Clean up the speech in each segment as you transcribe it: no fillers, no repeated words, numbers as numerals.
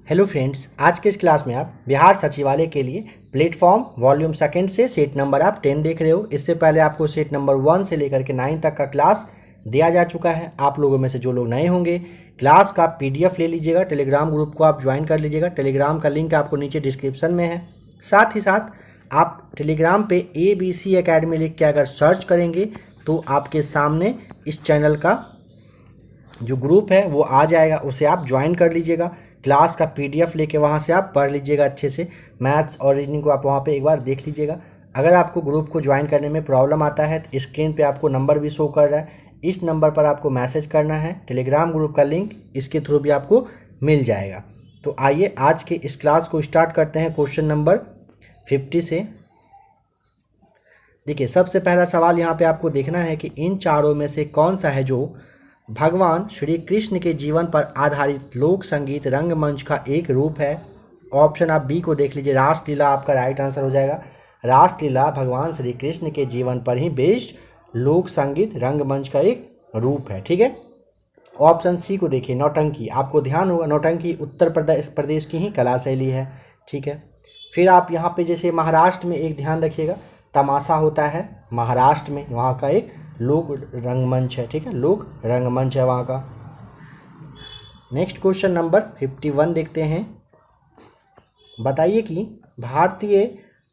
Hello friends, आज के इस क्लास में आप बिहार सचिवालय के लिए प्लेटफॉर्म वॉल्यूम सेकंड से सेट नंबर आप 10 देख रहे हो। इससे पहले आपको सेट नंबर 1 से लेकर के 9 तक का क्लास दिया जा चुका है। आप लोगों में से जो लोग नए होंगे, क्लास का पीडीएफ ले लीजिएगा, टेलीग्राम ग्रुप को आप ज्वाइन कर लीजिएगा। टेलीग्राम का लिंक आपको नीचे डिस्क्रिप्शन में है। साथ ही साथ आप टेलीग्राम पे ABC अकेडमी लिख के अगर सर्च करेंगे तो आपके सामने इस चैनल का जो ग्रुप है वो आ जाएगा, उसे आप ज्वाइन कर लीजिएगा। क्लास का पीडीएफ लेके वहाँ से आप पढ़ लीजिएगा अच्छे से। मैथ्स और रीजनिंग को आप वहाँ पे एक बार देख लीजिएगा। अगर आपको ग्रुप को ज्वाइन करने में प्रॉब्लम आता है तो स्क्रीन पे आपको नंबर भी शो कर रहा है, इस नंबर पर आपको मैसेज करना है। टेलीग्राम ग्रुप का लिंक इसके थ्रू भी आपको मिल जाएगा। तो आइए आज के इस क्लास को स्टार्ट करते हैं क्वेश्चन नंबर 50 से। देखिए, सबसे पहला सवाल यहाँ पे आपको देखना है कि इन चारों में से कौन सा है जो भगवान श्री कृष्ण के जीवन पर आधारित लोक संगीत रंगमंच का एक रूप है। ऑप्शन आप बी को देख लीजिए, रासलीला आपका राइट आंसर हो जाएगा। रासलीला भगवान श्री कृष्ण के जीवन पर ही बेस्ड लोक संगीत रंगमंच का एक रूप है। ठीक है। ऑप्शन सी को देखिए, नौटंकी। आपको ध्यान होगा नौटंकी उत्तर प्रदेश की ही कला शैली है। ठीक है। फिर आप यहाँ पे जैसे महाराष्ट्र में एक ध्यान रखिएगा, तमाशा होता है महाराष्ट्र में, वहाँ का एक लोक रंगमंच है। ठीक है, लोक रंगमंच है वहाँ का। नेक्स्ट क्वेश्चन नंबर 51 देखते हैं। बताइए कि भारतीय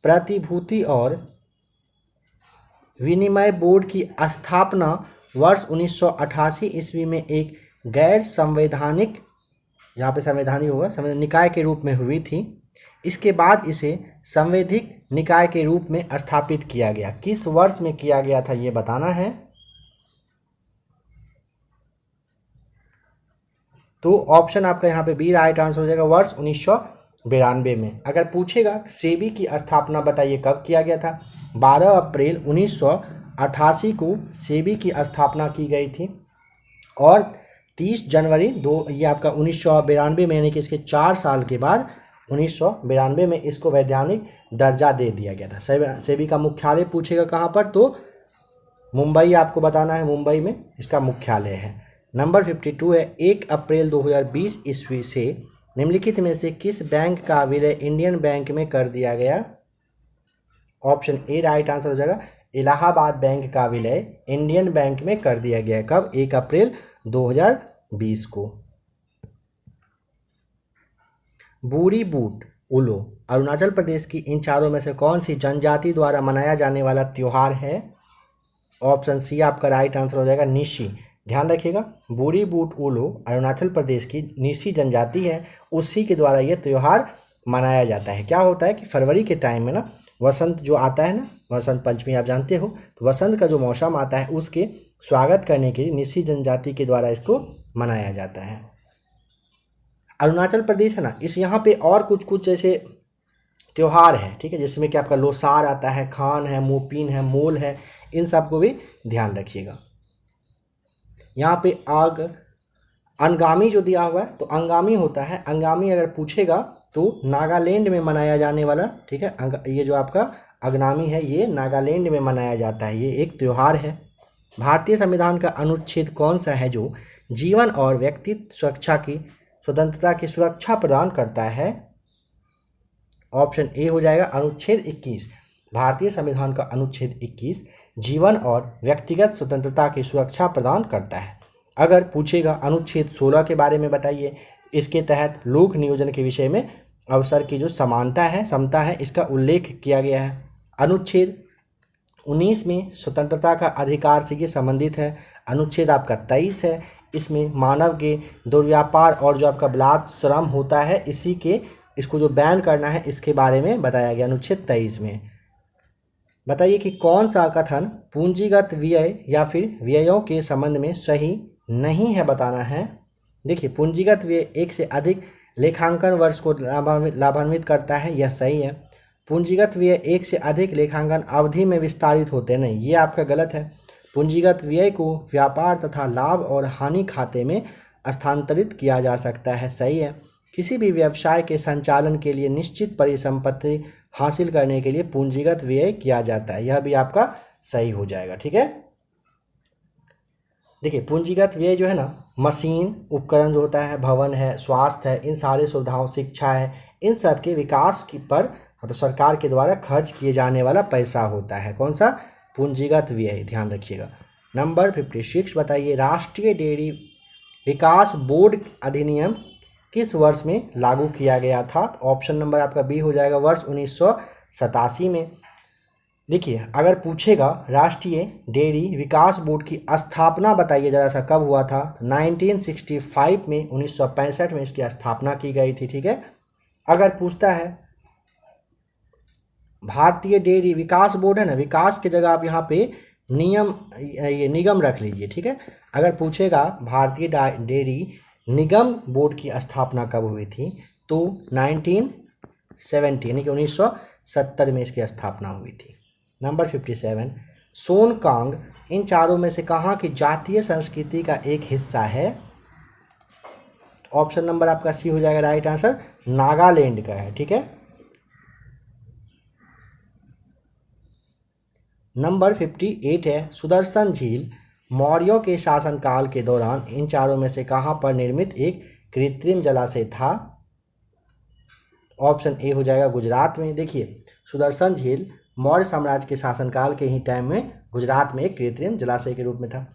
प्रतिभूति और विनिमय बोर्ड की स्थापना वर्ष 1988 ईस्वी में एक गैर संवैधानिक, यहाँ पे संवैधानिक होगा, संवैधानिक निकाय के रूप में हुई थी। इसके बाद इसे संवैधिक निकाय के रूप में स्थापित किया गया। किस वर्ष में किया गया था ये बताना है। तो ऑप्शन आपका यहाँ पे बी राइट आंसर हो जाएगा, वर्ष 1992 में। अगर पूछेगा सेबी की स्थापना बताइए कब किया गया था, 12 अप्रैल 1988 को सेबी की स्थापना की गई थी और 30 जनवरी ये आपका 1992 में, यानी कि इसके 4 साल के बाद 1992 में इसको वैधानिक दर्जा दे दिया गया था। सेबी का मुख्यालय पूछेगा कहाँ पर, तो मुंबई आपको बताना है, मुंबई में इसका मुख्यालय है। नंबर 52 है, 1 अप्रैल 2020 ईस्वी से निम्नलिखित में से किस बैंक का विलय इंडियन बैंक में कर दिया गया। ऑप्शन ए राइट आंसर हो जाएगा, इलाहाबाद बैंक का विलय इंडियन बैंक में कर दिया गया। कब? 1 अप्रैल 2020 को। बूरी बूट उलो अरुणाचल प्रदेश की इन चारों में से कौन सी जनजाति द्वारा मनाया जाने वाला त्योहार है। ऑप्शन सी आपका राइट आंसर हो जाएगा, निशी। ध्यान रखिएगा, बूरी बूट उलो अरुणाचल प्रदेश की निशी जनजाति है, उसी के द्वारा ये त्यौहार मनाया जाता है। क्या होता है कि फरवरी के टाइम में ना वसंत जो आता है ना, वसंत पंचमी आप जानते हो, तो वसंत का जो मौसम आता है उसके स्वागत करने के लिए निशी जनजाति के द्वारा इसको मनाया जाता है। अरुणाचल प्रदेश है ना, इस यहाँ पे और कुछ कुछ जैसे त्यौहार है, ठीक है, जिसमें कि आपका लोसार आता है, खान है, मोपिन है, मोल है, इन सब को भी ध्यान रखिएगा। यहाँ पे अंगामी जो दिया हुआ है, तो अंगामी होता है, अंगामी अगर पूछेगा तो नागालैंड में मनाया जाने वाला, ठीक है, ये जो आपका अंगामी है ये नागालैंड में मनाया जाता है, ये एक त्यौहार है। भारतीय संविधान का अनुच्छेद कौन सा है जो जीवन और व्यक्तित्व सुरक्षा की स्वतंत्रता की सुरक्षा प्रदान करता है। ऑप्शन ए हो जाएगा, अनुच्छेद 21। भारतीय संविधान का अनुच्छेद 21 जीवन और व्यक्तिगत स्वतंत्रता की सुरक्षा प्रदान करता है। अगर पूछेगा अनुच्छेद 16 के बारे में बताइए, इसके तहत लोक नियोजन के विषय में अवसर की जो समानता है, समता है, इसका उल्लेख किया गया है। अनुच्छेद 19 में स्वतंत्रता का अधिकार से ये संबंधित है। अनुच्छेद आपका 23 है, इसमें मानव के दुर्व्यापार और जो आपका बलात्कार श्रम होता है इसको जो बैन करना है इसके बारे में बताया गया अनुच्छेद 23 में। बताइए कि कौन सा कथन पूंजीगत व्यय या फिर व्ययों के संबंध में सही नहीं है, बताना है। देखिए, पूंजीगत व्यय एक से अधिक लेखांकन वर्ष को लाभान्वित करता है, यह सही है। पूंजीगत व्यय एक से अधिक लेखांकन अवधि में विस्तारित होते नहीं, ये आपका गलत है। पूंजीगत व्यय को व्यापार तथा लाभ और हानि खाते में स्थानांतरित किया जा सकता है, सही है। किसी भी व्यवसाय के संचालन के लिए निश्चित परिसंपत्ति हासिल करने के लिए पूंजीगत व्यय किया जाता है, यह भी आपका सही हो जाएगा। ठीक है। देखिए पूंजीगत व्यय जो है ना, मशीन उपकरण जो होता है, भवन है, स्वास्थ्य है, इन सारे सुविधाओं, शिक्षा है, इन सब के विकास की पर मतलब सरकार के द्वारा खर्च किए जाने वाला पैसा होता है। कौन सा? पूंजीगत व्यय, ध्यान रखिएगा। नंबर 56 बताइए, राष्ट्रीय डेयरी विकास बोर्ड अधिनियम किस वर्ष में लागू किया गया था? तो ऑप्शन नंबर आपका बी हो जाएगा, वर्ष 1987 में। देखिए अगर पूछेगा राष्ट्रीय डेयरी विकास बोर्ड की स्थापना बताइए जरा सा, कब हुआ था? 1965 में, 1965 में इसकी स्थापना की गई थी। ठीक है। अगर पूछता है भारतीय डेयरी विकास बोर्ड है ना, विकास की जगह आप यहाँ पे नियम, ये निगम रख लीजिए। ठीक है। अगर पूछेगा भारतीय डेयरी निगम बोर्ड की स्थापना कब हुई थी, तो 1970 यानी कि 1970 में इसकी स्थापना हुई थी। नंबर 57, सोनकांग इन चारों में से कहाँ की जातीय संस्कृति का एक हिस्सा है? ऑप्शन नंबर आपका सी हो जाएगा राइट आंसर, नागालैंड का है। ठीक है। नंबर 58 है, सुदर्शन झील मौर्यों के शासनकाल के दौरान इन चारों में से कहाँ पर निर्मित एक कृत्रिम जलाशय था? ऑप्शन ए हो जाएगा गुजरात में। देखिए सुदर्शन झील मौर्य साम्राज्य के शासनकाल के ही टाइम में गुजरात में एक कृत्रिम जलाशय के रूप में था।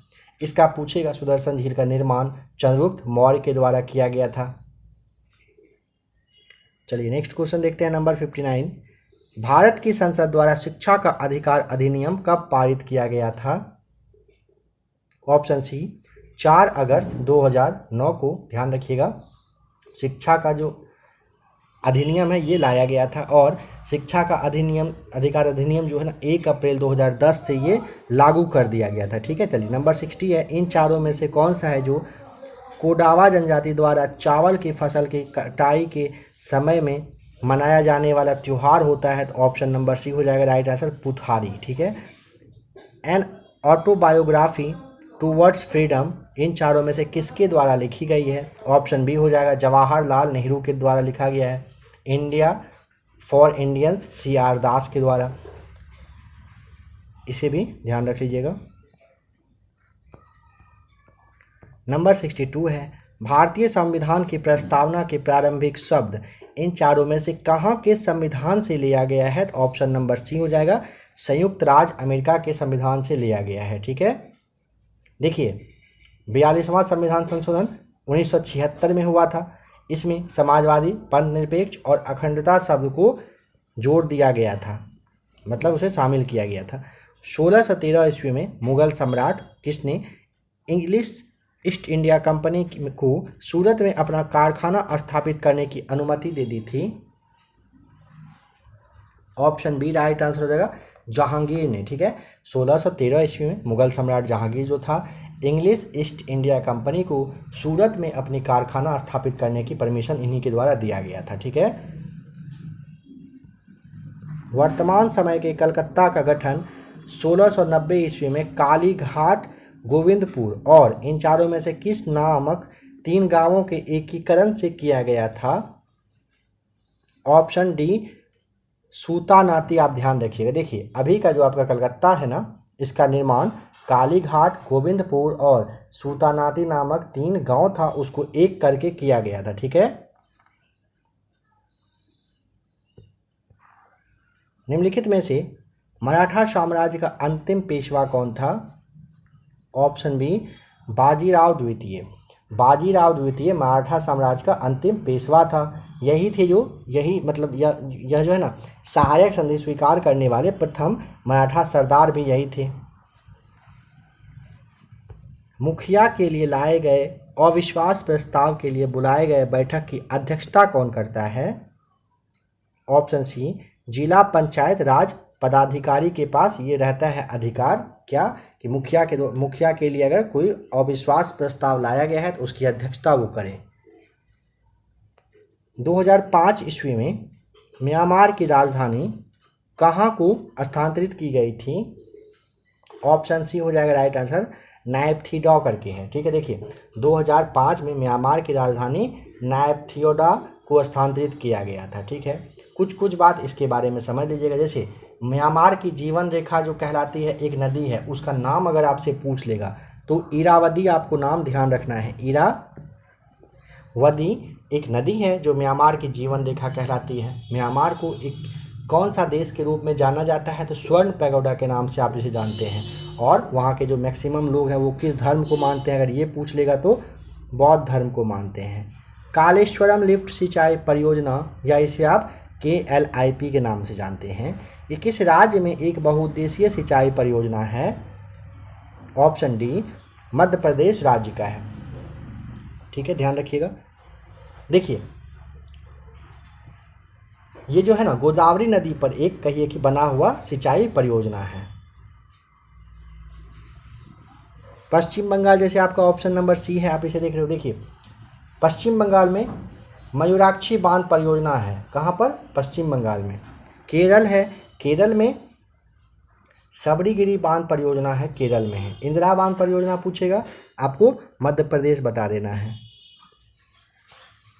इसका पूछेगा, सुदर्शन झील का निर्माण चंद्रगुप्त मौर्य के द्वारा किया गया था। चलिए नेक्स्ट क्वेश्चन देखते हैं। नंबर 59, भारत की संसद द्वारा शिक्षा का अधिकार अधिनियम कब पारित किया गया था? ऑप्शन सी 4 अगस्त 2009 को। ध्यान रखिएगा, शिक्षा का जो अधिनियम है ये लाया गया था, और शिक्षा का अधिनियम, अधिकार अधिनियम जो है ना 1 अप्रैल 2010 से ये लागू कर दिया गया था। ठीक है। चलिए नंबर 60 है, इन चारों में से कौन सा है जो कोडावा जनजाति द्वारा चावल की फसल की कटाई के समय में मनाया जाने वाला त्यौहार होता है? तो ऑप्शन नंबर सी हो जाएगा राइट आंसर, पुथारी। ठीक है। एन ऑटोबायोग्राफी टूवर्ड्स फ्रीडम इन चारों में से किसके द्वारा लिखी गई है? ऑप्शन बी हो जाएगा जवाहरलाल नेहरू के द्वारा लिखा गया है। इंडिया फॉर इंडियंस CR दास के द्वारा। इसे भी ध्यान रख लीजिएगा। नंबर 62 है, भारतीय संविधान की प्रस्तावना के प्रारंभिक शब्द इन चारों में से कहाँ के संविधान से लिया गया है? तो ऑप्शन नंबर सी हो जाएगा, संयुक्त राज्य अमेरिका के संविधान से लिया गया है। ठीक है। देखिए 42वां संविधान संशोधन 1976 में हुआ था। इसमें समाजवादी, पंथनिरपेक्ष और अखंडता शब्द को जोड़ दिया गया था, मतलब उसे शामिल किया गया था। 1613 ईस्वी में मुगल सम्राट किसने इंग्लिश ईस्ट इंडिया कंपनी को सूरत में अपना कारखाना स्थापित करने की अनुमति दे दी थी? ऑप्शन बी राइट आंसर हो जाएगा, जहांगीर ने। ठीक है। 1613 ईस्वी में मुगल सम्राट जहांगीर जो था, इंग्लिश ईस्ट इंडिया कंपनी को सूरत में अपनी कारखाना स्थापित करने की परमिशन इन्हीं के द्वारा दिया गया था। ठीक है। वर्तमान समय के कलकत्ता का गठन 1690 ईस्वी में कालीघाट, गोविंदपुर और इन चारों में से किस नामक 3 गांवों के एकीकरण से किया गया था? ऑप्शन डी सूतानाती। आप ध्यान रखिएगा, देखिए अभी का जो आपका कलकत्ता है ना, इसका निर्माण कालीघाट, गोविंदपुर और सूतानाती नामक 3 गांव था, उसको एक करके किया गया था। ठीक है। निम्नलिखित में से मराठा साम्राज्य का अंतिम पेशवा कौन था? ऑप्शन बी बाजीराव द्वितीय। बाजीराव द्वितीय मराठा साम्राज्य का अंतिम पेशवा था। यही थे जो, यही मतलब यह जो है ना सहायक संधि स्वीकार करने वाले प्रथम मराठा सरदार भी यही थे। मुखिया के लिए लाए गए अविश्वास प्रस्ताव के लिए बुलाए गए बैठक की अध्यक्षता कौन करता है? ऑप्शन सी जिला पंचायत राज पदाधिकारी के पास ये रहता है अधिकार, क्या कि मुखिया के लिए अगर कोई अविश्वास प्रस्ताव लाया गया है तो उसकी अध्यक्षता वो करें। 2005 ईस्वी में म्यांमार की राजधानी कहाँ को स्थानांतरित की गई थी? ऑप्शन सी हो जाएगा राइट आंसर, नायपथीडॉ करके है। ठीक है। देखिए 2005 में म्यांमार की राजधानी नायपथीडॉ को स्थानांतरित किया गया था। ठीक है। कुछ बात इसके बारे में समझ लीजिएगा। जैसे म्यांमार की जीवन रेखा जो कहलाती है, एक नदी है, उसका नाम अगर आपसे पूछ लेगा तो इरावदी आपको नाम ध्यान रखना है। इरावदी एक नदी है जो म्यांमार की जीवन रेखा कहलाती है। म्यांमार को एक कौन सा देश के रूप में जाना जाता है, तो स्वर्ण पैगोडा के नाम से आप इसे जानते हैं। और वहाँ के जो मैक्सिमम लोग हैं वो किस धर्म को मानते हैं, अगर ये पूछ लेगा तो बौद्ध धर्म को मानते हैं। कालेश्वरम लिफ्ट सिंचाई परियोजना, या इसे आप KLIP के नाम से जानते हैं, ये किस राज्य में एक बहुउद्देशीय सिंचाई परियोजना है? ऑप्शन डी मध्य प्रदेश राज्य का है। ठीक है, ध्यान रखिएगा। देखिए ये जो है ना गोदावरी नदी पर एक कहिए कि बना हुआ सिंचाई परियोजना है। पश्चिम बंगाल, जैसे आपका ऑप्शन नंबर सी है, आप इसे देख रहे हो। देखिए पश्चिम बंगाल में मयूराक्षी बांध परियोजना है। कहाँ पर? पश्चिम बंगाल में। केरल है, केरल में सबरीगिरी बांध परियोजना है, केरल में है। इंदिरा बांध परियोजना पूछेगा आपको मध्य प्रदेश बता देना है।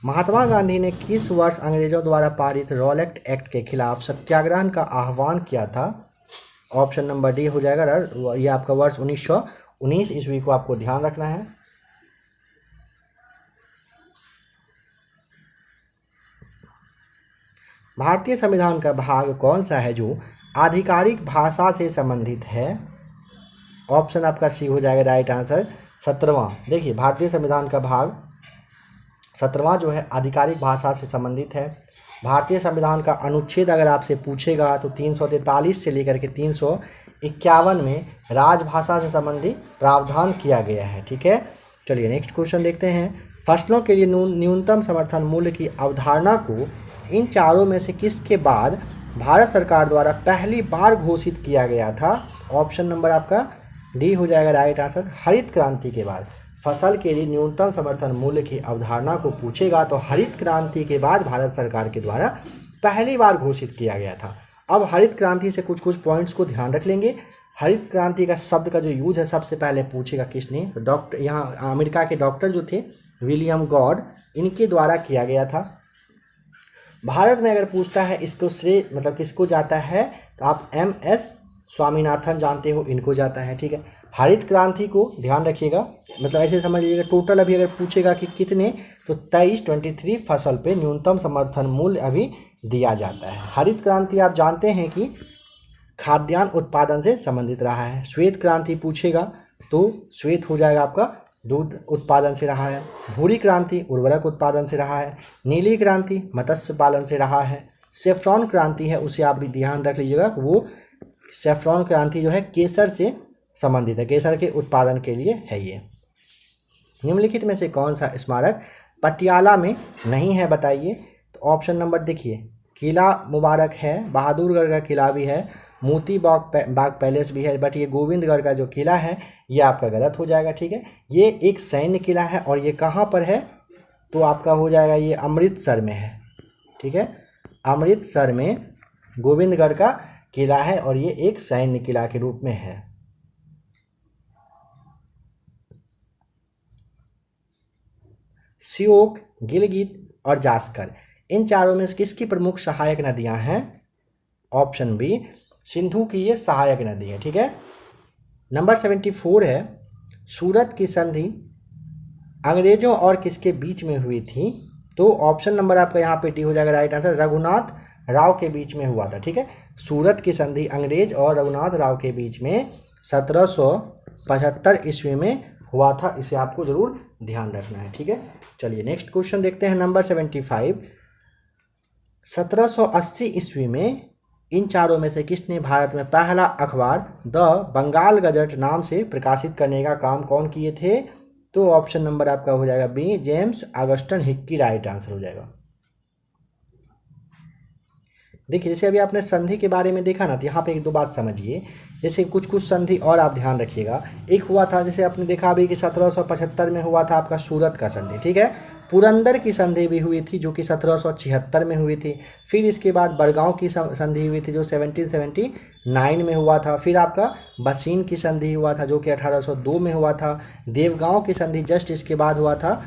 महात्मा गांधी ने किस वर्ष अंग्रेजों द्वारा पारित रॉलेट एक्ट के खिलाफ सत्याग्रह का आह्वान किया था? ऑप्शन नंबर डी हो जाएगा। ये आपका वर्ष 1919 ईस्वी को आपको ध्यान रखना है। भारतीय संविधान का भाग कौन सा है जो आधिकारिक भाषा से संबंधित है? ऑप्शन आपका सी हो जाएगा राइट आंसर, 17वां। देखिए भारतीय संविधान का भाग 17वां जो है आधिकारिक भाषा से संबंधित है। भारतीय संविधान का अनुच्छेद अगर आपसे पूछेगा तो 343 से लेकर के 351 में राजभाषा से संबंधित प्रावधान किया गया है। ठीक है, चलिए नेक्स्ट क्वेश्चन देखते हैं। फसलों के लिए न्यूनतम समर्थन मूल्य की अवधारणा को इन चारों में से किसके बाद भारत सरकार द्वारा पहली बार घोषित किया गया था? ऑप्शन नंबर आपका डी हो जाएगा राइट आंसर, हरित क्रांति के बाद। फसल के लिए न्यूनतम समर्थन मूल्य की अवधारणा को पूछेगा तो हरित क्रांति के बाद भारत सरकार के द्वारा पहली बार घोषित किया गया था। अब हरित क्रांति से कुछ कुछ पॉइंट्स को ध्यान रख लेंगे। हरित क्रांति का शब्द का जो यूज है सबसे पहले पूछेगा किसने? डॉक्टर, यहाँ अमेरिका के डॉक्टर जो थे विलियम गॉड, इनके द्वारा किया गया था। भारत में अगर पूछता है इसको श्रेय मतलब किसको जाता है, तो आप MS स्वामीनाथन जानते हो, इनको जाता है। ठीक है, हरित क्रांति को ध्यान रखिएगा, मतलब ऐसे समझ लीजिएगा टोटल अभी अगर पूछेगा कि कितने, तो 23 फसल पे न्यूनतम समर्थन मूल्य अभी दिया जाता है। हरित क्रांति आप जानते हैं कि खाद्यान्न उत्पादन से संबंधित रहा है। श्वेत क्रांति पूछेगा तो श्वेत हो जाएगा आपका दूध उत्पादन से रहा है। भूरी क्रांति उर्वरक उत्पादन से रहा है। नीली क्रांति मत्स्य पालन से रहा है। सेफ्रॉन क्रांति है, उसे आप भी ध्यान रख लीजिएगा, वो सेफ्रॉन क्रांति जो है केसर से संबंधित है, केसर के उत्पादन के लिए है ये। निम्नलिखित में से कौन सा स्मारक पटियाला में नहीं है बताइए? तो ऑप्शन नंबर देखिए, किला मुबारक है, बहादुरगढ़ का किला भी है, मोती बाग पैलेस भी है, बट ये गोविंदगढ़ का जो किला है ये आपका गलत हो जाएगा। ठीक है, ये एक सैन्य किला है और ये कहाँ पर है? तो आपका हो जाएगा ये अमृतसर में है। ठीक है, अमृतसर में गोविंदगढ़ का किला है और ये एक सैन्य किला के रूप में है। श्योक, गिलगित और जास्कर, इन चारों में से किसकी प्रमुख सहायक नदियां हैं? ऑप्शन बी सिंधु की ये सहायक नदी है। ठीक है, नंबर 74 है, सूरत की संधि अंग्रेजों और किसके बीच में हुई थी? तो ऑप्शन नंबर आपका यहाँ पे डी हो जाएगा राइट आंसर, रघुनाथ राव के बीच में हुआ था। ठीक है, सूरत की संधि अंग्रेज और रघुनाथ राव के बीच में 1775 ईस्वी में हुआ था, इसे आपको जरूर ध्यान रखना है। ठीक है, चलिए नेक्स्ट क्वेश्चन देखते हैं। नंबर 75, 1780 ईस्वी में इन चारों में से किसने भारत में पहला अखबार द बंगाल गजट नाम से प्रकाशित करने का काम कौन किए थे? तो ऑप्शन नंबर आपका हो जाएगा B James Augustus Hicky, right answer हो जाएगा। देखिए जैसे अभी आपने संधि के बारे में देखा ना, तो यहाँ पे एक दो बात समझिए। जैसे कुछ कुछ संधि और आप ध्यान रखिएगा। एक हुआ था, जैसे आपने देखा अभी कि 1775 में हुआ था आपका सूरत का संधि। ठीक है, पुरंदर की संधि भी हुई थी जो कि 1776 में हुई थी। फिर इसके बाद बड़गांव की संधि हुई थी जो 1779 में हुआ था। फिर आपका बसीन की संधि हुआ था जो कि 1802 में हुआ था। देवगांव की संधि जस्ट इसके बाद हुआ था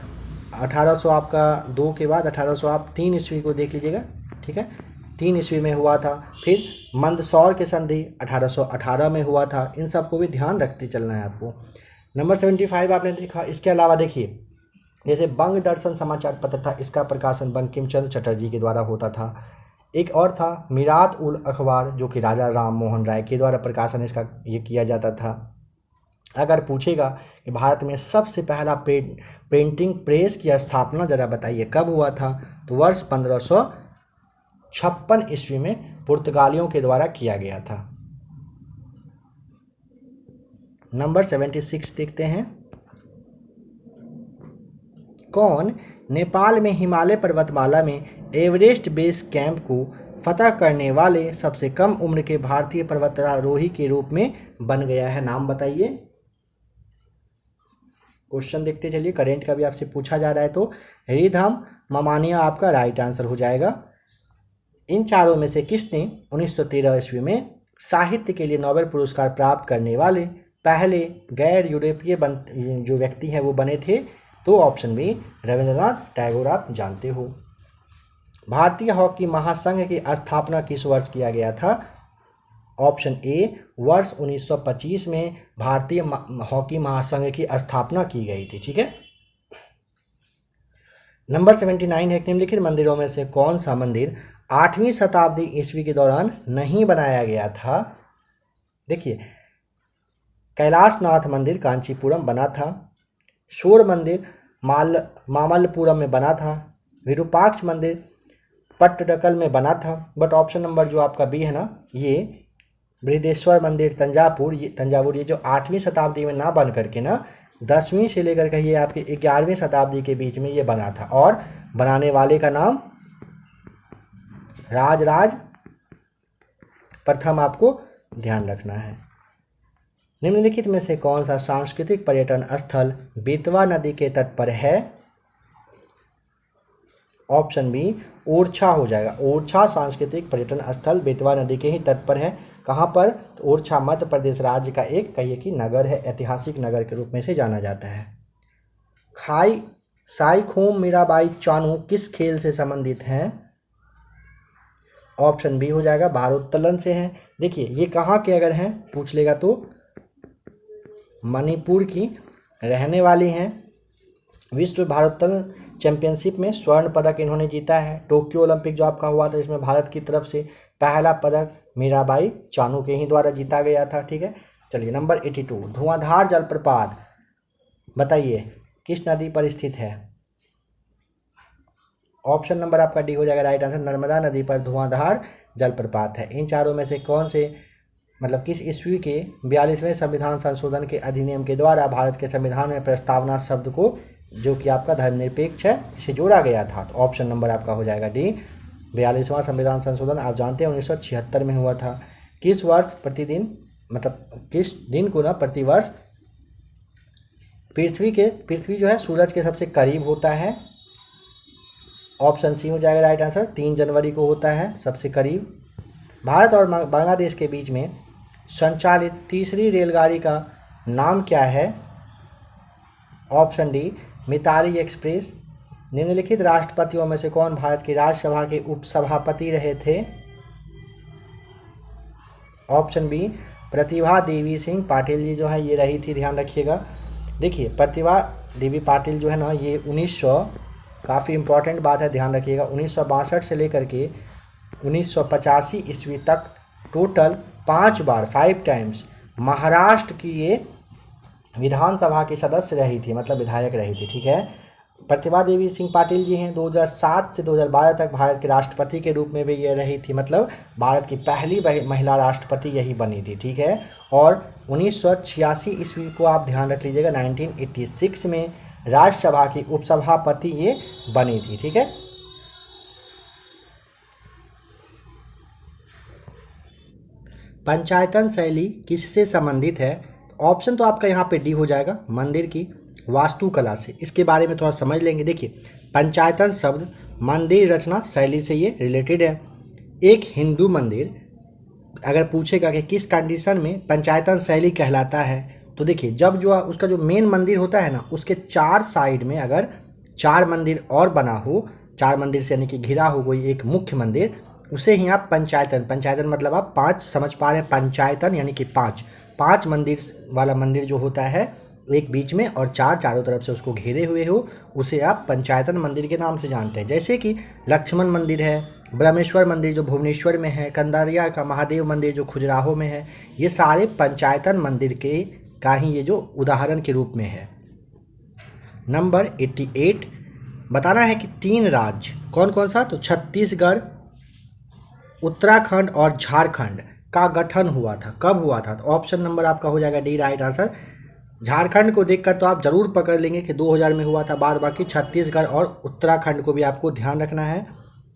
1800 आपका 2 के बाद 1800 आप 3 ईस्वी को देख लीजिएगा। ठीक है, 3 ईस्वी में हुआ था। फिर मंदसौर की संधि 1818 में हुआ था। इन सब को भी ध्यान रखते चलना है आपको। नंबर 75 आपने देखा। इसके अलावा देखिए जैसे बंग दर्शन समाचार पत्र था, इसका प्रकाशन बंकिम चंद्र चटर्जी के द्वारा होता था। एक और था मिरात उल अखबार, जो कि राजा राम मोहन राय के द्वारा प्रकाशन इसका ये किया जाता था। अगर पूछेगा कि भारत में सबसे पहला प्रिंटिंग प्रेस की स्थापना जरा बताइए कब हुआ था, तो वर्ष 1556 ईस्वी में पुर्तगालियों के द्वारा किया गया था। नंबर 76 देखते हैं। कौन नेपाल में हिमालय पर्वतमाला में एवरेस्ट बेस कैंप को फतह करने वाले सबसे कम उम्र के भारतीय पर्वतारोही के रूप में बन गया है, नाम बताइए। क्वेश्चन देखते चलिए, करेंट का भी आपसे पूछा जा रहा है। तो रिधम ममानिया आपका राइट आंसर हो जाएगा। इन चारों में से किसने 1913 ईस्वी में साहित्य के लिए नोबेल पुरस्कार प्राप्त करने वाले पहले गैर यूरोपीय जो व्यक्ति हैं वो बने थे, तो ऑप्शन बी रविंद्रनाथ टैगोर आप जानते हो। भारतीय हॉकी महासंघ की स्थापना किस वर्ष किया गया था, ऑप्शन ए वर्ष 1925 में भारतीय हॉकी महासंघ की स्थापना की गई थी। ठीक है। नंबर 79 है, निम्नलिखित मंदिरों में से कौन सा मंदिर 8वीं शताब्दी ईस्वी के दौरान नहीं बनाया गया था। देखिए कैलाशनाथ मंदिर कांचीपुरम बना था, शोर मंदिर मामल्लपुरम में बना था, विरूपाक्ष मंदिर पट्टडकल में बना था। बट ऑप्शन नंबर जो आपका बी है ना, ये बृहदेश्वर मंदिर तंजावुर ये जो 8वीं शताब्दी में ना बन करके ना 10वीं से लेकर के ये आपकी 11वीं शताब्दी के बीच में ये बना था, और बनाने वाले का नाम राजराज प्रथम आपको ध्यान रखना है। निम्नलिखित में से कौन सा सांस्कृतिक पर्यटन स्थल बेतवा नदी के तट पर है, ऑप्शन बी ओरछा हो जाएगा। ओरछा सांस्कृतिक पर्यटन स्थल बेतवा नदी के ही तट पर है। कहाँ पर, तो ओरछा मध्य प्रदेश राज्य का एक कहिए कि नगर है, ऐतिहासिक नगर के रूप में से जाना जाता है। साईखोम मीराबाई चानू किस खेल से संबंधित हैं, ऑप्शन बी हो जाएगा भारोत्तोलन से हैं। देखिए ये कहाँ के अगर हैं पूछ लेगा तो मणिपुर की रहने वाली हैं। विश्व भारोत्तोलन चैंपियनशिप में स्वर्ण पदक इन्होंने जीता है। टोक्यो ओलंपिक जो आपका हुआ था इसमें भारत की तरफ से पहला पदक मीराबाई चानू के ही द्वारा जीता गया था। ठीक है। चलिए नंबर 82, धुआंधार जलप्रपात बताइए किस नदी पर स्थित है, ऑप्शन नंबर आपका डी हो जाएगा राइट आंसर, नर्मदा नदी पर धुआंधार जलप्रपात है। इन चारों में से कौन से किस ईस्वी के 42वें संविधान संशोधन के अधिनियम के द्वारा भारत के संविधान में प्रस्तावना शब्द को, जो कि आपका धर्मनिरपेक्ष है, इसे जोड़ा गया था, तो ऑप्शन नंबर आपका हो जाएगा डी। 42वां संविधान संशोधन आप जानते हैं 1976 में हुआ था। किस वर्ष प्रतिदिन किस दिन को ना प्रतिवर्ष पृथ्वी जो है सूरज के सबसे करीब होता है, ऑप्शन सी हो जाएगा राइट आंसर, 3 जनवरी को होता है सबसे करीब। भारत और बांग्लादेश के बीच में संचालित तीसरी रेलगाड़ी का नाम क्या है, ऑप्शन डी मिताली एक्सप्रेस। निम्नलिखित राष्ट्रपतियों में से कौन भारत की राज्यसभा के उपसभापति रहे थे, ऑप्शन बी प्रतिभा देवी सिंह पाटिल जी जो है ये रही थी, ध्यान रखिएगा। देखिए प्रतिभा देवी पाटिल जो है ना ये 1900 काफ़ी इम्पॉर्टेंट बात है, ध्यान रखिएगा, 1962 से लेकर के 1985 ईस्वी तक टोटल 5 बार 5 टाइम्स महाराष्ट्र की ये विधानसभा की सदस्य रही थी, विधायक रही थी। ठीक है। प्रतिभा देवी सिंह पाटिल जी हैं 2007 से 2012 तक भारत के राष्ट्रपति के रूप में भी ये रही थी, भारत की पहली महिला राष्ट्रपति यही बनी थी। ठीक है। और 1986 ईस्वी को आप ध्यान रख लीजिएगा, 1986 में राज्यसभा की उपसभापति ये बनी थी। ठीक है। पंचायतन शैली किससे संबंधित है, ऑप्शन तो आपका यहाँ पे डी हो जाएगा, मंदिर की वास्तुकला से। इसके बारे में थोड़ा समझ लेंगे। देखिए पंचायतन शब्द मंदिर रचना शैली से ये रिलेटेड है। एक हिंदू मंदिर अगर पूछेगा कि किस कंडीशन में पंचायतन शैली कहलाता है, तो देखिए जब जो उसका जो मेन मंदिर होता है ना उसके 4 साइड में अगर 4 मंदिर और बना हो, 4 मंदिर से यानी कि घिरा हो कोई एक मुख्य मंदिर, उसे ही आप पंचायतन आप 5 समझ पा रहे हैं, पंचायतन यानी कि 5 मंदिर वाला मंदिर जो होता है एक बीच में और चार चारों तरफ से उसको घेरे हुए हो, उसे आप पंचायतन मंदिर के नाम से जानते हैं। जैसे कि लक्ष्मण मंदिर है, ब्रह्मेश्वर मंदिर जो भुवनेश्वर में है, कंदारिया का महादेव मंदिर जो खजुराहो में है, ये सारे पंचायतन मंदिर के का ही ये जो उदाहरण के रूप में है। नंबर 88 बताना है कि 3 राज्य कौन कौन सा, तो छत्तीसगढ़, उत्तराखंड और झारखंड का गठन हुआ था। कब हुआ था, तो ऑप्शन नंबर आपका हो जाएगा डी राइट आंसर। झारखंड को देखकर तो आप जरूर पकड़ लेंगे कि 2000 में हुआ था, बाद बाकी छत्तीसगढ़ और उत्तराखंड को भी आपको ध्यान रखना है।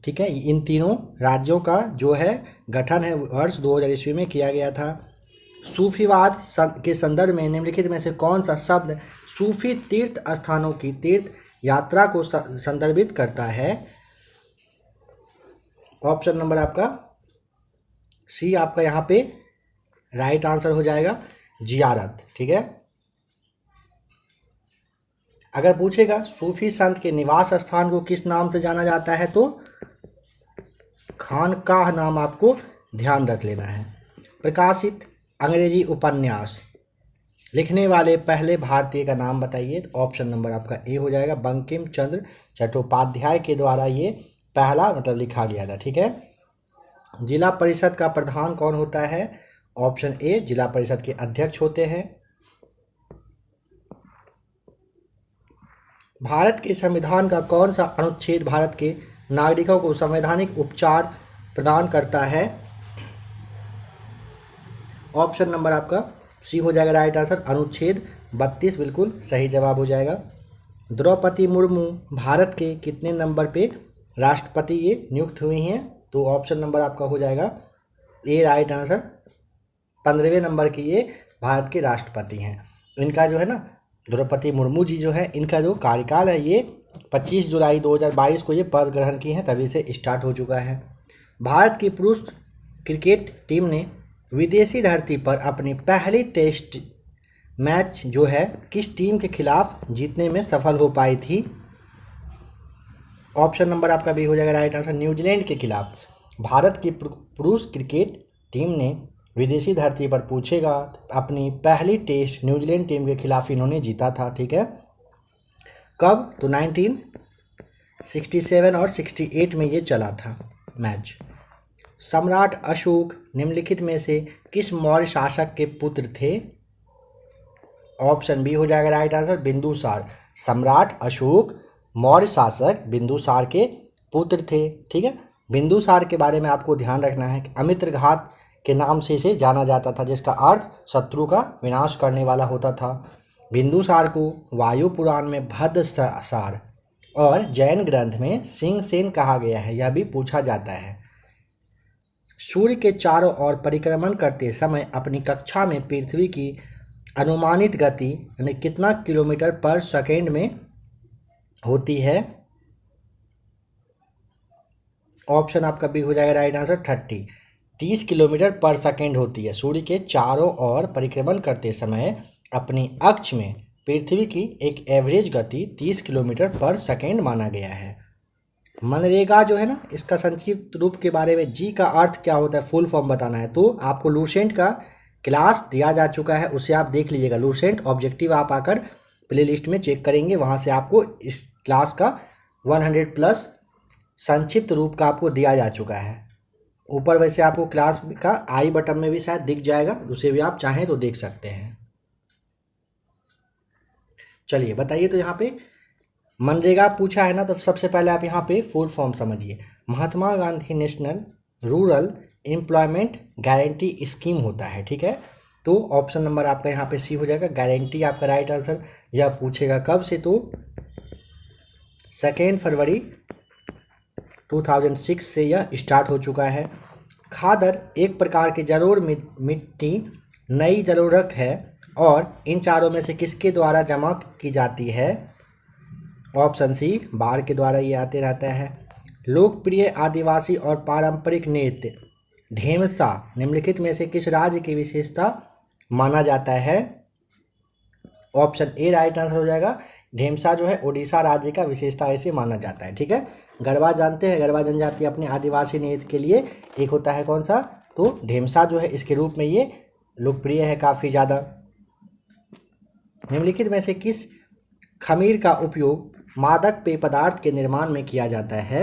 ठीक है, इन तीनों राज्यों का जो है गठन है वर्ष 2000 ईस्वी में किया गया था। सूफीवाद के संदर्भ में निम्नलिखित में से कौन सा शब्द सूफी तीर्थ स्थानों की तीर्थ यात्रा को संदर्भित करता है। ऑप्शन नंबर आपका सी आपका यहाँ पे राइट आंसर हो जाएगा, जियारत। ठीक है, अगर पूछेगा सूफी संत के निवास स्थान को किस नाम से जाना जाता है, तो खानकाह नाम आपको ध्यान रख लेना है। प्रकाशित अंग्रेजी उपन्यास लिखने वाले पहले भारतीय का नाम बताइए, तो ऑप्शन नंबर आपका ए हो जाएगा, बंकिम चंद्र चट्टोपाध्याय के द्वारा ये पहला लिखा गया था। ठीक है, जिला परिषद का प्रधान कौन होता है, ऑप्शन ए जिला परिषद के अध्यक्ष होते हैं। भारत के संविधान का कौन सा अनुच्छेद भारत के नागरिकों को संवैधानिक उपचार प्रदान करता है, ऑप्शन नंबर आपका सी हो जाएगा राइट आंसर, अनुच्छेद 32 बिल्कुल सही जवाब हो जाएगा। द्रौपदी मुर्मू भारत के कितने नंबर पे राष्ट्रपति ये नियुक्त हुई हैं, तो ऑप्शन नंबर आपका हो जाएगा ए राइट आंसर, 15वें नंबर की ये भारत के राष्ट्रपति हैं। इनका जो है ना द्रौपदी मुर्मू जी जो है, इनका जो कार्यकाल है ये 25 जुलाई 2022 को ये पद ग्रहण की हैं, तभी से स्टार्ट हो चुका है। भारत की पुरुष क्रिकेट टीम ने विदेशी धरती पर अपनी पहली टेस्ट मैच जो है किस टीम के खिलाफ जीतने में सफल हो पाई थी, ऑप्शन नंबर आपका भी हो जाएगा राइट आंसर, न्यूजीलैंड के खिलाफ। भारत की पुरुष क्रिकेट टीम ने विदेशी धरती पर पूछेगा अपनी पहली टेस्ट न्यूजीलैंड टीम के खिलाफ इन्होंने जीता था। ठीक है, कब, तो 1967 और 68 में ये चला था मैच। सम्राट अशोक निम्नलिखित में से किस मौर्य शासक के पुत्र थे, ऑप्शन बी हो जाएगा राइट आंसर, बिंदुसार। सम्राट अशोक मौर्य शासक बिंदुसार के पुत्र थे। ठीक है, बिंदुसार के बारे में आपको ध्यान रखना है कि अमित्रघात के नाम से इसे जाना जाता था, जिसका अर्थ शत्रु का विनाश करने वाला होता था। बिंदुसार को वायु पुराण में भद्रसार और जैन ग्रंथ में सिंहसेन कहा गया है, यह भी पूछा जाता है। सूर्य के चारों ओर परिक्रमण करते समय अपनी कक्षा में पृथ्वी की अनुमानित गति यानी कितना किलोमीटर पर सेकेंड में होती है, ऑप्शन आपका बी हो जाएगा राइट आंसर, 30 किलोमीटर पर सेकेंड होती है। सूर्य के चारों ओर परिक्रमण करते समय अपनी अक्ष में पृथ्वी की एक एवरेज गति 30 किलोमीटर पर सेकेंड माना गया है। मनरेगा जो है ना, इसका संक्षिप्त रूप के बारे में, जी का अर्थ क्या होता है, फुल फॉर्म बताना है, तो आपको लूसेंट का क्लास दिया जा चुका है, उसे आप देख लीजिएगा। लूसेंट ऑब्जेक्टिव आप आकर प्लेलिस्ट में चेक करेंगे, वहाँ से आपको इस क्लास का 100+ संक्षिप्त रूप का आपको दिया जा चुका है। ऊपर वैसे आपको क्लास का आई बटन में भी शायद दिख जाएगा, उसे भी आप चाहें तो देख सकते हैं। चलिए बताइए, तो यहाँ पे मनरेगा पूछा है ना, तो सबसे पहले आप यहाँ पे फुल फॉर्म समझिए। Mahatma Gandhi national rural employment guarantee scheme होता है। ठीक है, तो ऑप्शन नंबर आपका यहाँ पे सी हो जाएगा, गारंटी आपका राइट आंसर। यह पूछेगा कब से, तो 2 फरवरी 2006 से यह स्टार्ट हो चुका है। खादर एक प्रकार की जलोढ़ मिट्टी नई जलोढ़ है और इन चारों में से किसके द्वारा जमा की जाती है, ऑप्शन सी बाढ़ के द्वारा ये आते रहता है। लोकप्रिय आदिवासी और पारंपरिक नृत्य ढेमसा निम्नलिखित में से किस राज्य की विशेषता माना जाता है, ऑप्शन ए राइट आंसर हो जाएगा। ढेमसा जो है उड़ीसा राज्य का विशेषता ऐसे माना जाता है। ठीक है, गरबा जानते हैं, गरबा जनजाति अपने आदिवासी नृत्य के लिए एक होता है कौन सा, तो ढेमसा जो है इसके रूप में ये लोकप्रिय है काफ़ी ज़्यादा। निम्नलिखित में से किस खमीर का उपयोग मादक पेय पदार्थ के निर्माण में किया जाता है?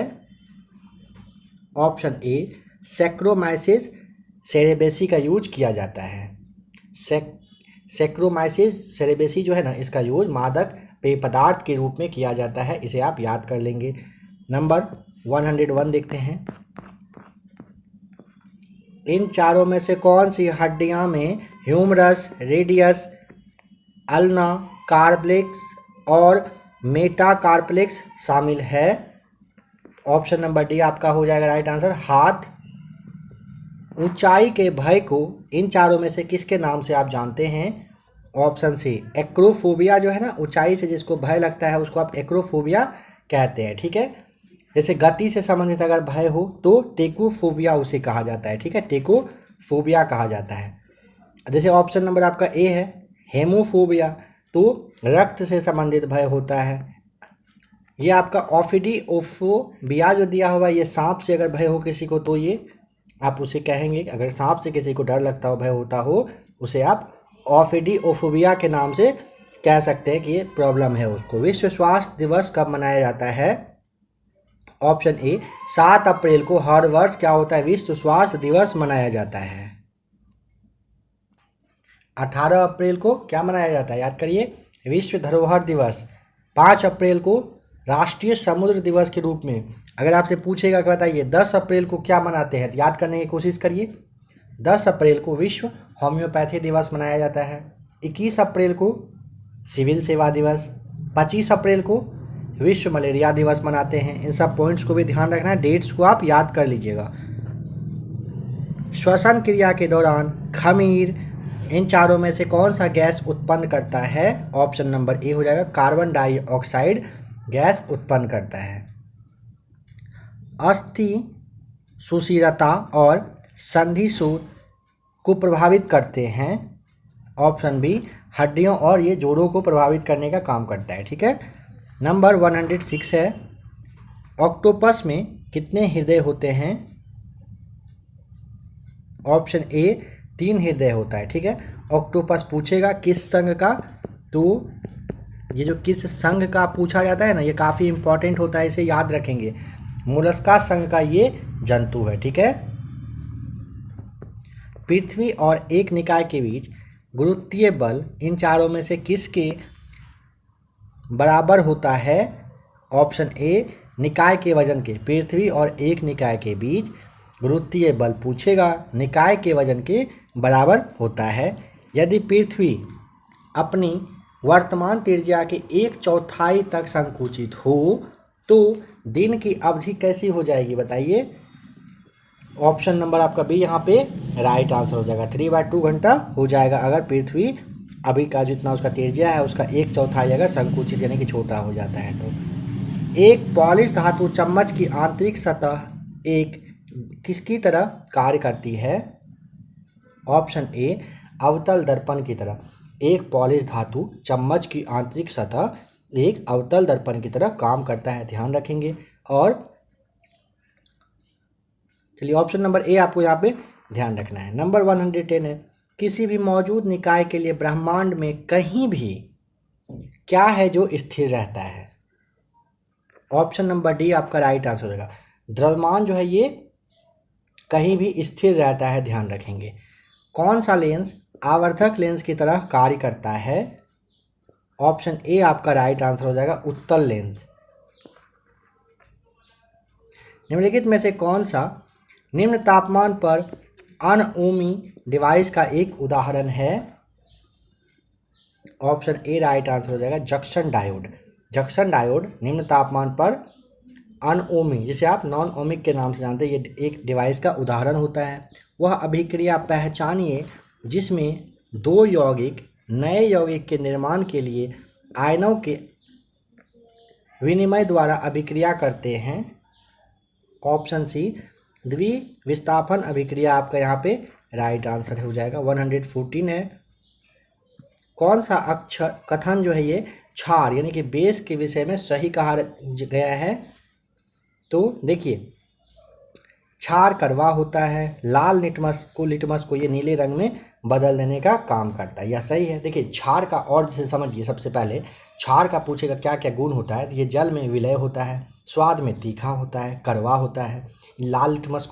ऑप्शन ए सैक्रोमाइसिस सेरेबेसी का यूज किया जाता है। सैक्रोमाइसिस सेरेबेसी जो है ना, इसका यूज मादक पेय पदार्थ के रूप में किया जाता है, इसे आप याद कर लेंगे। नंबर 101 देखते हैं। इन चारों में से कौन सी हड्डियां में ह्यूमरस, रेडियस, अल्ना, कार्पलेक्स और मेटाकार्पलेक्स शामिल है? ऑप्शन नंबर डी आपका हो जाएगा राइट आंसर, हाथ। ऊंचाई के भय को इन चारों में से किसके नाम से आप जानते हैं? ऑप्शन सी एक्रोफोबिया जो है ना, ऊंचाई से जिसको भय लगता है उसको आप एक्रोफोबिया कहते हैं, ठीक है। जैसे गति से संबंधित अगर भय हो तो टेकोफोबिया उसे कहा जाता है, ठीक है, टेकोफोबिया कहा जाता है। जैसे ऑप्शन नंबर आपका ए है हेमोफोबिया, तो रक्त से संबंधित भय होता है। ये आपका ऑफिडियोफोबिया जो दिया हुआ है, ये सांप से अगर भय हो किसी को तो ये आप उसे कहेंगे, अगर सांप से किसी को डर लगता हो, भय होता हो, उसे आप ऑफिडियोफोबिया के नाम से कह सकते हैं कि ये प्रॉब्लम है उसको। विश्व स्वास्थ्य दिवस कब मनाया जाता है? ऑप्शन ए 7 अप्रैल को हर वर्ष क्या होता है, विश्व स्वास्थ्य दिवस मनाया जाता है। 18 अप्रैल को क्या मनाया जाता है, याद करिए, विश्व धरोहर दिवस। 5 अप्रैल को राष्ट्रीय समुद्र दिवस के रूप में। अगर आपसे पूछेगा कि बताइए 10 अप्रैल को क्या मनाते हैं, तो याद करने की कोशिश करिए। 10 अप्रैल को विश्व होम्योपैथी दिवस मनाया जाता है। 21 अप्रैल को सिविल सेवा दिवस। 25 अप्रैल को विश्व मलेरिया दिवस मनाते हैं। इन सब पॉइंट्स को भी ध्यान रखना है, डेट्स को आप याद कर लीजिएगा। श्वसन क्रिया के दौरान खमीर इन चारों में से कौन सा गैस उत्पन्न करता है? ऑप्शन नंबर ए हो जाएगा कार्बन डाइऑक्साइड गैस उत्पन्न करता है। अस्थि सुशिरता और संधि सूत्र को प्रभावित करते हैं। ऑप्शन बी हड्डियों और ये जोड़ों को प्रभावित करने का काम करता है, ठीक है। नंबर 106 है, ऑक्टोपस में कितने हृदय होते हैं? ऑप्शन ए 3 हृदय होता है, ठीक है। ऑक्टोपस पूछेगा किस संघ का, तो ये जो किस संघ का पूछा जाता है ना, ये काफ़ी इंपॉर्टेंट होता है, इसे याद रखेंगे। मोलस्का संघ का ये जंतु है, ठीक है। पृथ्वी और एक निकाय के बीच गुरुत्वीय बल इन चारों में से किसके बराबर होता है? ऑप्शन ए निकाय के वजन के। पृथ्वी और एक निकाय के बीच गुरुत्वीय बल पूछेगा, निकाय के वजन के बराबर होता है। यदि पृथ्वी अपनी वर्तमान त्रिज्या के 1/4 तक संकुचित हो तो दिन की अवधि कैसी हो जाएगी, बताइए। ऑप्शन नंबर आपका बी यहाँ पे राइट आंसर हो जाएगा, 3/2 घंटा हो जाएगा अगर पृथ्वी अभी का जितना उसका त्रिज्या है उसका 1/4 अगर संकुचित यानी कि छोटा हो जाता है तो। एक पॉलिश धातु चम्मच की आंतरिक सतह एक किसकी तरह कार्य करती है? ऑप्शन ए अवतल दर्पण की तरह। एक पॉलिश धातु चम्मच की आंतरिक सतह एक अवतल दर्पण की तरह काम करता है, ध्यान रखेंगे। और चलिए ऑप्शन नंबर ए आपको यहाँ पे ध्यान रखना है। नंबर 110 है, किसी भी मौजूद निकाय के लिए ब्रह्मांड में कहीं भी क्या है जो स्थिर रहता है? ऑप्शन नंबर डी आपका राइट आंसर हो जाएगा, द्रव्यमान जो है ये कहीं भी स्थिर रहता है, ध्यान रखेंगे। कौन सा लेंस आवर्धक लेंस की तरह कार्य करता है? ऑप्शन ए आपका राइट आंसर हो जाएगा, उत्तल लेंस। निम्नलिखित में से कौन सा निम्न तापमान पर अनओमी डिवाइस का एक उदाहरण है? ऑप्शन ए राइट आंसर हो जाएगा, जंक्शन डायोड। जंक्शन डायोड निम्न तापमान पर अनओमी, जिसे आप नॉन ओमिक के नाम से जानते हैं, ये एक डिवाइस का उदाहरण होता है। वह अभिक्रिया पहचानिए जिसमें दो यौगिक नए यौगिक के निर्माण के लिए आयनों के विनिमय द्वारा अभिक्रिया करते हैं। ऑप्शन सी द्विविस्थापन अभिक्रिया आपका यहाँ पे राइट आंसर हो जाएगा। 114 है, कौन सा अक्षर कथन जो है ये क्षार यानी कि बेस के विषय में सही कहा गया है? तो देखिए, क्षार कड़वा होता है, लाल लिटमस को ये नीले रंग में बदल देने का काम करता है। यह सही है। देखिए क्षार का और जैसे समझिए, सबसे पहले क्षार का पूछेगा क्या क्या गुण होता है। ये जल में विलय होता है, स्वाद में तीखा होता है, कड़वा होता है। लाल लिटमस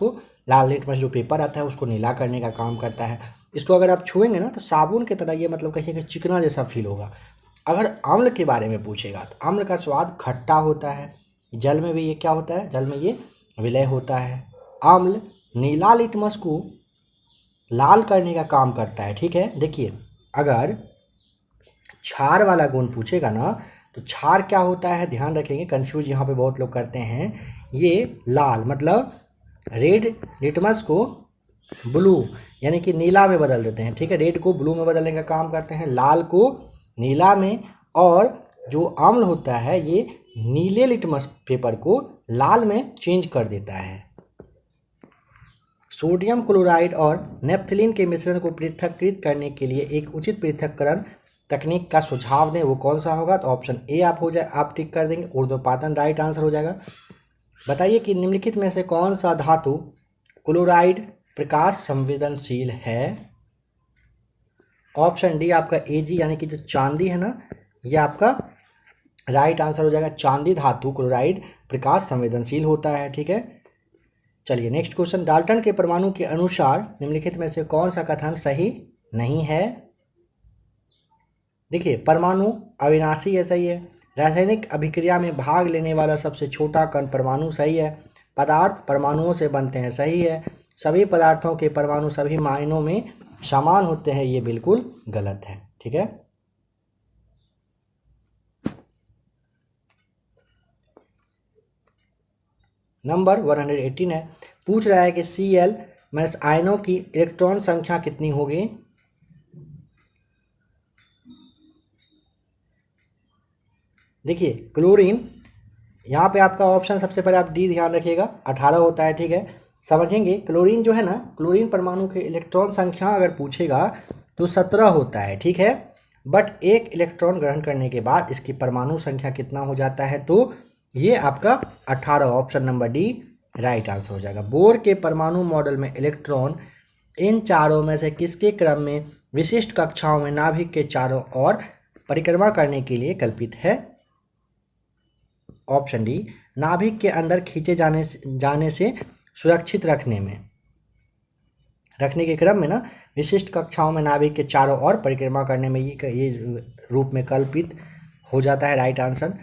जो पेपर आता है उसको नीला करने का काम करता है। इसको अगर आप छुएंगे ना तो साबुन की तरह ये मतलब कहिए कि चिकना जैसा फील होगा। अगर अम्ल के बारे में पूछेगा तो अम्ल का स्वाद खट्टा होता है। जल में भी ये क्या होता है, जल में ये विलय होता है। अम्ल नीला लिटमस को लाल करने का काम करता है। ठीक है, देखिए अगर क्षार वाला गुण पूछेगा ना तो क्षार क्या होता है ध्यान रखेंगे, कंफ्यूज यहाँ पे बहुत लोग करते हैं। ये लाल मतलब रेड लिटमस को ब्लू यानी कि नीला में बदल देते हैं। ठीक है, रेड को ब्लू में बदलने का काम करते हैं, लाल को नीला में। और जो अम्ल होता है ये नीले लिटमस पेपर को लाल में चेंज कर देता है। सोडियम क्लोराइड और नेप्थलीन के मिश्रण को पृथक्कृत करने के लिए एक उचित पृथक्करण तकनीक का सुझाव दें, वो कौन सा होगा। तो ऑप्शन ए आप टिक कर देंगे, ऊर्ध्वपातन राइट आंसर हो जाएगा। बताइए कि निम्नलिखित में से कौन सा धातु क्लोराइड प्रकाश संवेदनशील है। ऑप्शन डी आपका एजी यानी कि जो चांदी है ना, ये आपका राइट आंसर हो जाएगा। चांदी धातु क्लोराइड प्रकाश संवेदनशील होता है। ठीक है, चलिए नेक्स्ट क्वेश्चन। डाल्टन के परमाणु के अनुसार निम्नलिखित में से कौन सा कथन सही नहीं है। देखिए परमाणु अविनाशी है, सही है। रासायनिक अभिक्रिया में भाग लेने वाला सबसे छोटा कण परमाणु, सही है। पदार्थ परमाणुओं से बनते हैं, सही है। सभी पदार्थों के परमाणु सभी मायनों में समान होते हैं, ये बिल्कुल गलत है। ठीक है, नंबर 118 है, पूछ रहा है कि Cl माइनस आयनों की इलेक्ट्रॉन संख्या कितनी होगी। देखिए क्लोरीन, यहाँ पे आपका ऑप्शन सबसे पहले आप डी ध्यान रखिएगा, 18 होता है। ठीक है, समझेंगे क्लोरीन जो है ना, क्लोरीन परमाणु के इलेक्ट्रॉन संख्या अगर पूछेगा तो 17 होता है। ठीक है, बट एक इलेक्ट्रॉन ग्रहण करने के बाद इसकी परमाणु संख्या कितना हो जाता है, तो ये आपका 18, option number D right answer हो जाएगा। बोर के परमाणु मॉडल में इलेक्ट्रॉन इन चारों में से किसके क्रम में विशिष्ट कक्षाओं में नाभिक के चारों ओर परिक्रमा करने के लिए कल्पित है। ऑप्शन डी नाभिक के अंदर खींचे जाने से सुरक्षित रखने के क्रम में ना विशिष्ट कक्षाओं में नाभिक के चारों ओर परिक्रमा करने में ये रूप में कल्पित हो जाता है, राइट आंसर।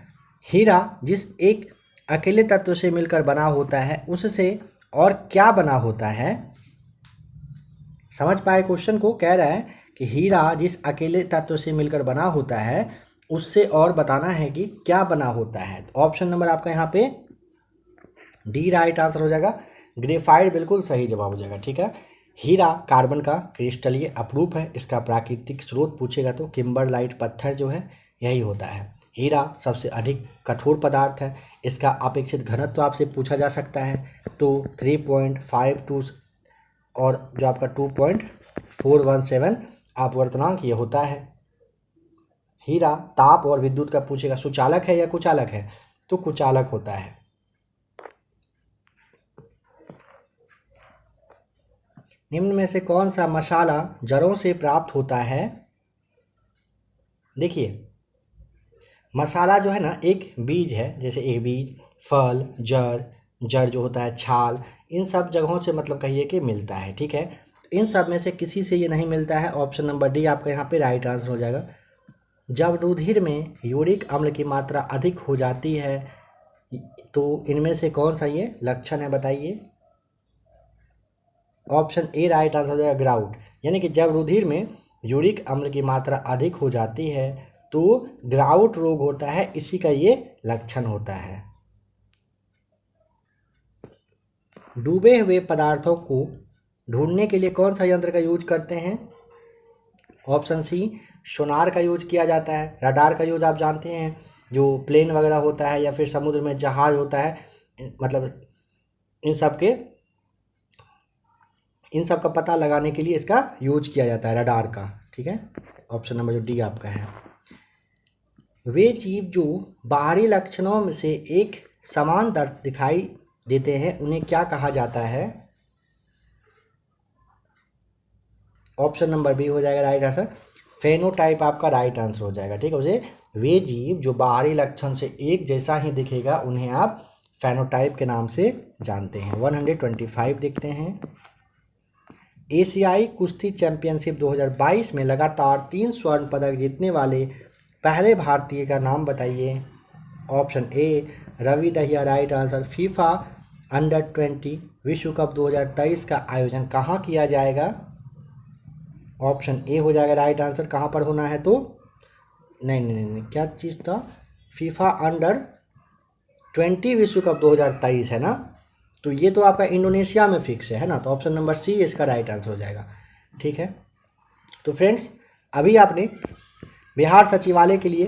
हीरा जिस एक अकेले तत्व से मिलकर बना होता है उससे और क्या बना होता है। समझ पाए क्वेश्चन को, कह रहा है कि हीरा जिस अकेले तत्व से मिलकर बना होता है उससे और बताना है कि क्या बना होता है। ऑप्शन नंबर आपका यहाँ पे डी राइट आंसर हो जाएगा। ग्रेफाइट बिल्कुल सही जवाब हो जाएगा। ठीक है, हीरा कार्बन का क्रिस्टलीय अपरूप है। इसका प्राकृतिक स्रोत पूछेगा तो किम्बरलाइट पत्थर जो है यही होता है। हीरा सबसे अधिक कठोर पदार्थ है। इसका अपेक्षित घनत्व आपसे पूछा जा सकता है तो 3.52 और जो आपका 2.417 अपवर्तनांक ये होता है। हीरा ताप और विद्युत का पूछेगा सुचालक है या कुचालक है, तो कुचालक होता है। निम्न में से कौन सा मसाला जड़ों से प्राप्त होता है। देखिए मसाला जो है ना एक बीज है, जैसे एक बीज, फल, जड़ जो होता है, छाल, इन सब जगहों से मतलब कहिए कि मिलता है। ठीक है, इन सब में से किसी से ये नहीं मिलता है। ऑप्शन नंबर डी आपका यहाँ पे राइट आंसर हो जाएगा। जब रुधिर में यूरिक अम्ल की मात्रा अधिक हो जाती है तो इनमें से कौन सा ये लक्षण है बताइए। ऑप्शन ए राइट आंसर हो जाएगा, ग्राउट, यानी कि जब रुधिर में यूरिक अम्ल की मात्रा अधिक हो जाती है तो ग्राउट रोग होता है, इसी का ये लक्षण होता है। डूबे हुए पदार्थों को ढूंढने के लिए कौन सा यंत्र का यूज करते हैं। ऑप्शन सी सोनार का यूज किया जाता है। रडार का यूज आप जानते हैं, जो प्लेन वगैरह होता है या फिर समुद्र में जहाज होता है, मतलब इन सब का पता लगाने के लिए इसका यूज किया जाता है, रडार का। ठीक है, ऑप्शन नंबर जो डी आपका है। वे जीव जो बाहरी लक्षणों में से एक समान दर्द दिखाई देते हैं उन्हें क्या कहा जाता है। ऑप्शन नंबर बी हो जाएगा राइट आंसर। फेनोटाइप आपका राइट आंसर हो जाएगा, ठीक है। उसे वे जीव जो बाहरी लक्षण से एक जैसा ही दिखेगा उन्हें आप फेनोटाइप के नाम से जानते हैं। 125 देखते हैं। एशियाई कुश्ती चैंपियनशिप 2022 में लगातार 3 स्वर्ण पदक जीतने वाले पहले भारतीय का नाम बताइए। Option A Ravi Dahiya right answer. FIFA under विश्व कप 2023 का आयोजन कहाँ किया जाएगा। ऑप्शन ए हो जाएगा राइट आंसर। कहाँ पर होना है तो नहीं, क्या चीज़ था, फीफा अंडर-20 विश्व कप 2023 है ना, तो ये तो आपका इंडोनेशिया में फिक्स है ना, तो ऑप्शन नंबर सी इसका राइट आंसर हो जाएगा, ठीक है। तो फ्रेंड्स अभी आपने बिहार सचिवालय के लिए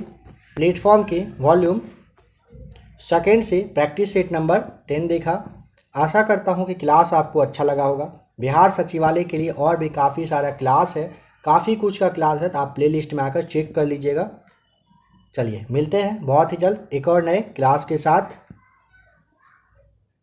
प्लेटफॉर्म के वॉल्यूम सेकेंड से प्रैक्टिस सेट नंबर 10 देखा। आशा करता हूँ कि क्लास आपको अच्छा लगा होगा। बिहार सचिवालय के लिए और भी काफ़ी सारा क्लास है, काफ़ी कुछ का क्लास है, तो आप प्ले लिस्ट में आकर चेक कर लीजिएगा। चलिए मिलते हैं बहुत ही जल्द एक और नए क्लास के साथ।